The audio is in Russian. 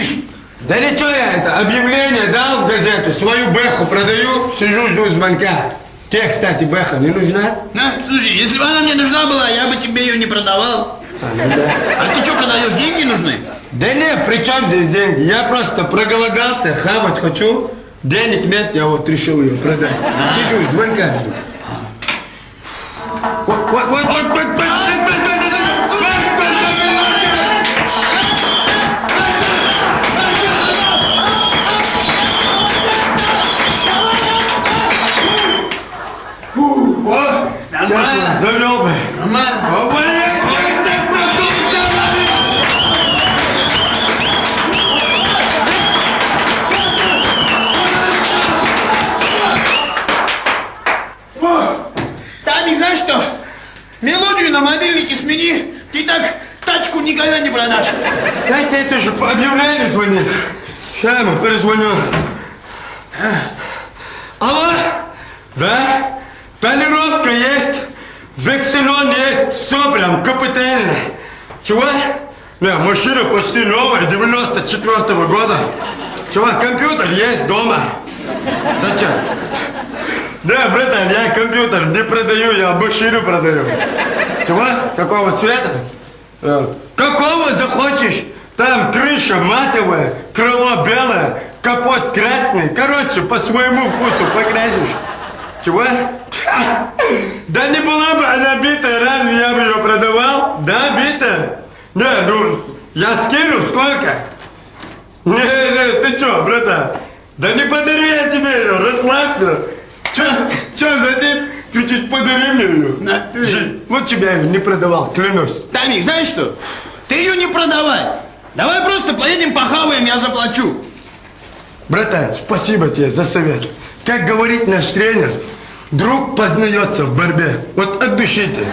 молчишь? Да ничего, я это объявление дал в газету, свою бэху продаю, сижу, жду звонка. Тебе, кстати, бэха не нужна? На, слушай, если бы она мне нужна была, я бы тебе ее не продавал. А ты что продаешь, деньги нужны? Да нет, при чем здесь деньги? Я просто проголодался, хавать хочу. Денег нет, я вот решил ее продать. Сижу, звонка жду. Вот. Нормально. Завел бы. Нормально. Тамик, знаешь что? Мелодию на мобильнике смени, ты так тачку никогда не продашь. Дайте, это же по объявлению звонит. Сейчас ему перезвоню. Алло? Да? Толировка есть, векселон есть, все прям капитально. Чего? Не, машина почти новая, 94-го года. Чего, компьютер есть дома. Зачем? Да, братан, я компьютер не продаю, я машину продаю. Чего? Какого цвета? Какого захочешь? Там крыша матовая, крыло белое, капот красный. Короче, по своему вкусу покрасишь. Чего? Да не была бы она битая, разве я бы ее продавал? Да, битая? Не, ну, я скину, сколько? Не, ты что, братан? Да не подарю я тебе ее, расслабься. Че за тип? Чуть-чуть подари мне ее. Вот тебя ее не продавал, клянусь. Тамик, знаешь что? Ты ее не продавай. Давай просто поедем похаваем, я заплачу. Братан, спасибо тебе за совет. Как говорит наш тренер, друг познается в борьбе. Вот от души ты.